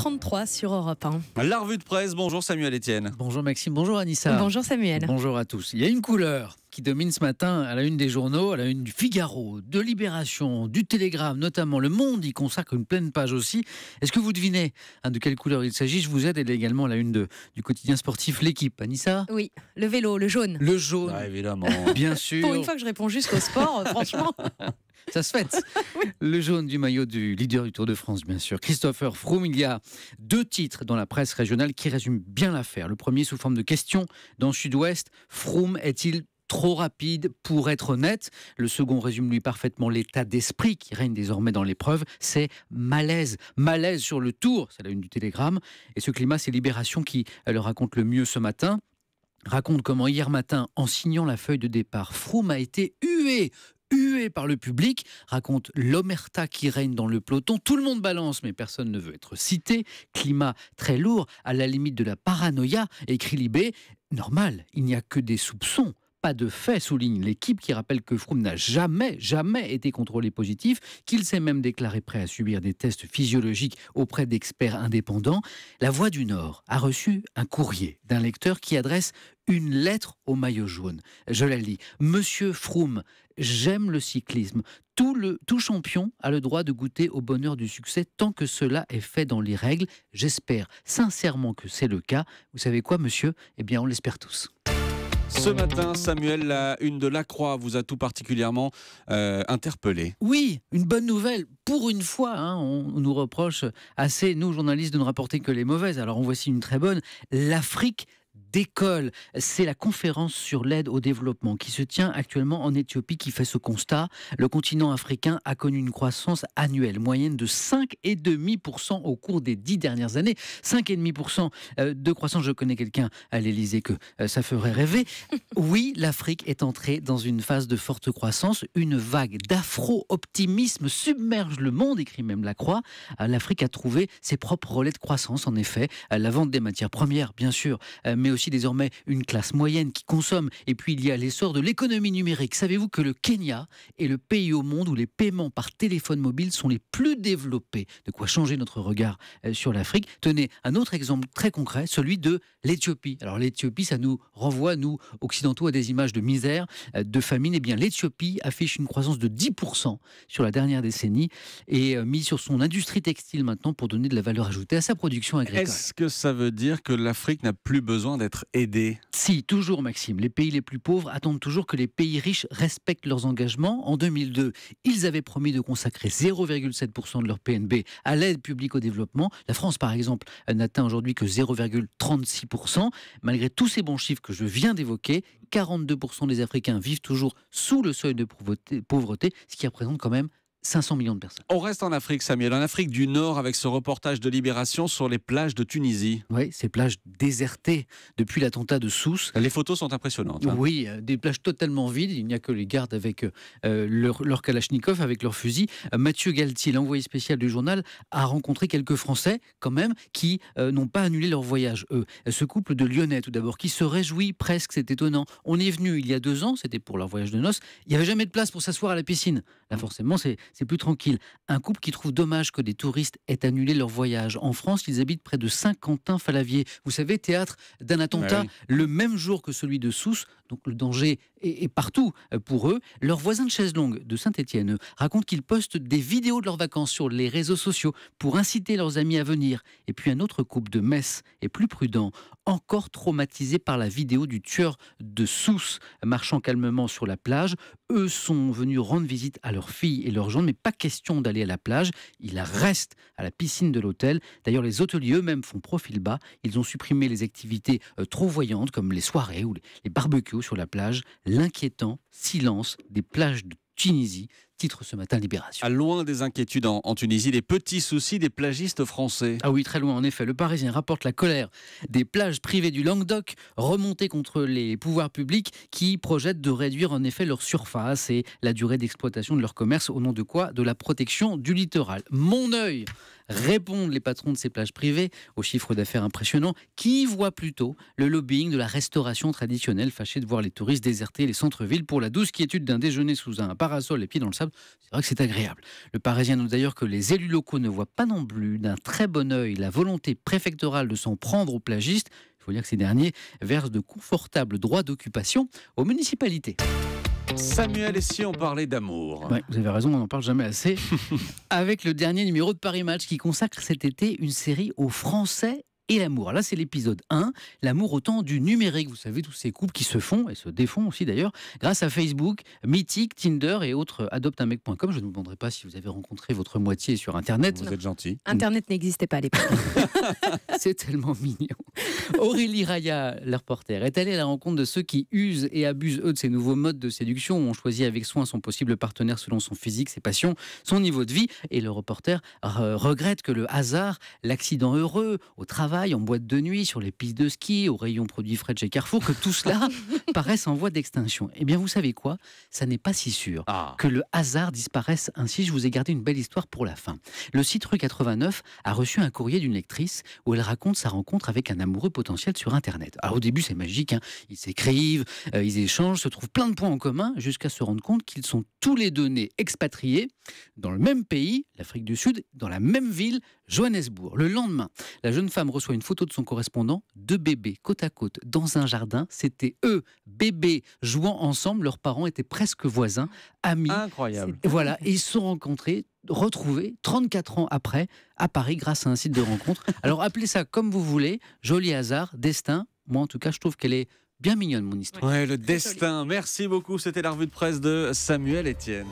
8h33 sur Europe 1. La revue de presse, bonjour Samuel Etienne. Bonjour Maxime, bonjour Anissa. Bonjour Samuel. Bonjour à tous. Il y a une couleur qui domine ce matin à la une des journaux, à la une du Figaro, de Libération, du Télégramme, notamment Le Monde y consacre une pleine page aussi. Est-ce que vous devinez de quelle couleur il s'agit? Je vous aide, elle est également à la une du quotidien sportif L'Équipe. Anissa? Oui, le vélo, le jaune. Le jaune. Ah, évidemment. Bien sûr. Pour une fois que je réponds juste au sport, franchement. Ça se fête. Oui. Le jaune du maillot du leader du Tour de France, bien sûr. Christopher Froome. Il y a 2 titres dans la presse régionale qui résument bien l'affaire. Le premier sous forme de question dans Sud-Ouest. Froome est-il trop rapide pour être honnête? Le second résume lui parfaitement l'état d'esprit qui règne désormais dans l'épreuve. C'est malaise. Malaise sur le Tour, c'est la une du Télégramme. Et ce climat, c'est Libération qui le raconte le mieux ce matin. Raconte comment hier matin, en signant la feuille de départ, Froome a été hué par le public, raconte l'omerta qui règne dans le peloton. Tout le monde balance, mais personne ne veut être cité. Climat très lourd, à la limite de la paranoïa, écrit Libé. Normal, il n'y a que des soupçons. Pas de fait, souligne L'Équipe, qui rappelle que Froome n'a jamais été contrôlé positif, qu'il s'est même déclaré prêt à subir des tests physiologiques auprès d'experts indépendants. La Voix du Nord a reçu un courrier d'un lecteur qui adresse une lettre au maillot jaune. Je la lis. Monsieur Froome, j'aime le cyclisme. Tout champion a le droit de goûter au bonheur du succès tant que cela est fait dans les règles. J'espère sincèrement que c'est le cas. Vous savez quoi, monsieur? Eh bien, on l'espère tous. Ce matin, Samuel, la une de La Croix vous a tout particulièrement interpellé. Oui, une bonne nouvelle. Pour une fois, on nous reproche assez, nous journalistes, de ne rapporter que les mauvaises. Alors en voici une très bonne. L'Afrique décolle. C'est la conférence sur l'aide au développement qui se tient actuellement en Éthiopie qui fait ce constat. Le continent africain a connu une croissance annuelle moyenne de 5,5% au cours des 10 dernières années. 5,5% de croissance. Je connais quelqu'un à l'Élysée que ça ferait rêver. Oui, l'Afrique est entrée dans une phase de forte croissance. Une vague d'afro-optimisme submerge le monde, écrit même La Croix. L'Afrique a trouvé ses propres relais de croissance, en effet. La vente des matières premières, bien sûr, mais aussi désormais une classe moyenne qui consomme. Et puis il y a l'essor de l'économie numérique. Savez-vous que le Kenya est le pays au monde où les paiements par téléphone mobile sont les plus développés? De quoi changer notre regard sur l'Afrique. Tenez, un autre exemple très concret, celui de l'Éthiopie. Alors l'Éthiopie, ça nous renvoie, nous, occidentaux, à des images de misère, de famine. Eh bien, l'Éthiopie affiche une croissance de 10% sur la dernière décennie et mise sur son industrie textile maintenant pour donner de la valeur ajoutée à sa production agricole. Est-ce que ça veut dire que l'Afrique n'a plus besoin d'être aidée? Si, toujours Maxime. Les pays les plus pauvres attendent toujours que les pays riches respectent leurs engagements. En 2002, ils avaient promis de consacrer 0,7% de leur PNB à l'aide publique au développement. La France, par exemple, n'atteint aujourd'hui que 0,36%. Malgré tous ces bons chiffres que je viens d'évoquer, 42% des Africains vivent toujours sous le seuil de pauvreté, ce qui représente quand même 500 millions de personnes. On reste en Afrique, Samuel, en Afrique du Nord, avec ce reportage de Libération sur les plages de Tunisie. Oui, ces plages désertées depuis l'attentat de Sousse. Les photos sont impressionnantes. Oui, des plages totalement vides. Il n'y a que les gardes avec leur kalachnikov, avec leurs fusils. Mathieu Galtier, l'envoyé spécial du journal, a rencontré quelques Français, quand même, qui n'ont pas annulé leur voyage, eux. Ce couple de Lyonnais, tout d'abord, qui se réjouit presque, c'est étonnant. On est venu il y a 2 ans, c'était pour leur voyage de noces. Il n'y avait jamais de place pour s'asseoir à la piscine. Là, forcément, c'est plus tranquille. Un couple qui trouve dommage que des touristes aient annulé leur voyage. En France, ils habitent près de Saint-Quentin-Falavier. Vous savez, théâtre d'un attentat le même jour que celui de Sousse. Donc le danger est partout pour eux. Leurs voisins de Chaiselongue, de Saint-Étienne, racontent qu'ils postent des vidéos de leurs vacances sur les réseaux sociaux pour inciter leurs amis à venir. Et puis un autre couple de Metz est plus prudent, encore traumatisé par la vidéo du tueur de Sousse marchant calmement sur la plage. Eux sont venus rendre visite à leur fille et leur gendre, mais pas question d'aller à la plage. Ils restent à la piscine de l'hôtel. D'ailleurs, les hôteliers eux-mêmes font profil bas. Ils ont supprimé les activités trop voyantes comme les soirées ou les barbecues sur la plage. L'inquiétant silence des plages de Tunisie, titre ce matin Libération. À loin des inquiétudes en Tunisie, les petits soucis des plagistes français. Ah oui, très loin en effet. Le Parisien rapporte la colère des plages privées du Languedoc, remontée contre les pouvoirs publics qui projettent de réduire en effet leur surface et la durée d'exploitation de leur commerce au nom de quoi? De la protection du littoral. Mon œil, répondent les patrons de ces plages privées aux chiffres d'affaires impressionnants, qui voient plutôt le lobbying de la restauration traditionnelle, fâchés de voir les touristes déserter les centres-villes pour la douce quiétude d'un déjeuner sous un parasol et pieds dans le sable. confortable. C'est vrai que c'est agréable. Le Parisien note d'ailleurs que les élus locaux ne voient pas non plus d'un très bon œil la volonté préfectorale de s'en prendre aux plagistes. Il faut dire que ces derniers versent de confortables droits d'occupation aux municipalités. Samuel, et si on parlait d'amour? Ouais, vous avez raison, on n'en parle jamais assez. Avec le dernier numéro de Paris Match qui consacre cet été une série aux Français et l'amour. Là, c'est l'épisode 1, l'amour au temps du numérique. Vous savez, tous ces couples qui se font, et se défont aussi d'ailleurs, grâce à Facebook, Mythique, Tinder et autres adopteunmec.com. Je ne vous demanderai pas si vous avez rencontré votre moitié sur Internet. Vous êtes gentil. Internet n'existait pas à l'époque. C'est tellement mignon. Aurélie Raya, la reporter, est allée à la rencontre de ceux qui usent et abusent, eux, de ces nouveaux modes de séduction où on choisit avec soin son possible partenaire selon son physique, ses passions, son niveau de vie. Et le reporter regrette que le hasard, l'accident heureux, au travail, en boîte de nuit, sur les pistes de ski, au rayon produits frais de chez Carrefour, que tout cela paraisse en voie d'extinction. Eh bien, vous savez quoi? Ça n'est pas si sûr que le hasard disparaisse ainsi. Je vous ai gardé une belle histoire pour la fin. Le site Rue 89 a reçu un courrier d'une lectrice où elle raconte sa rencontre avec un amoureux potentiel sur Internet. Alors, au début, c'est magique, hein. Ils s'écrivent, ils échangent, se trouvent plein de points en commun, jusqu'à se rendre compte qu'ils sont tous les deux nés expatriés dans le même pays, l'Afrique du Sud, dans la même ville, Johannesburg. Le lendemain, la jeune femme reçoit une photo de son correspondant, 2 bébés côte à côte dans un jardin. C'était eux, bébés, jouant ensemble. Leurs parents étaient presque voisins, amis. Incroyable. Voilà, et ils se sont rencontrés, retrouvés 34 ans après à Paris grâce à un site de rencontre. Alors appelez ça comme vous voulez, joli hasard, destin. Moi en tout cas, je trouve qu'elle est bien mignonne, mon histoire. Ouais, le destin. Merci beaucoup. C'était la revue de presse de Samuel Etienne.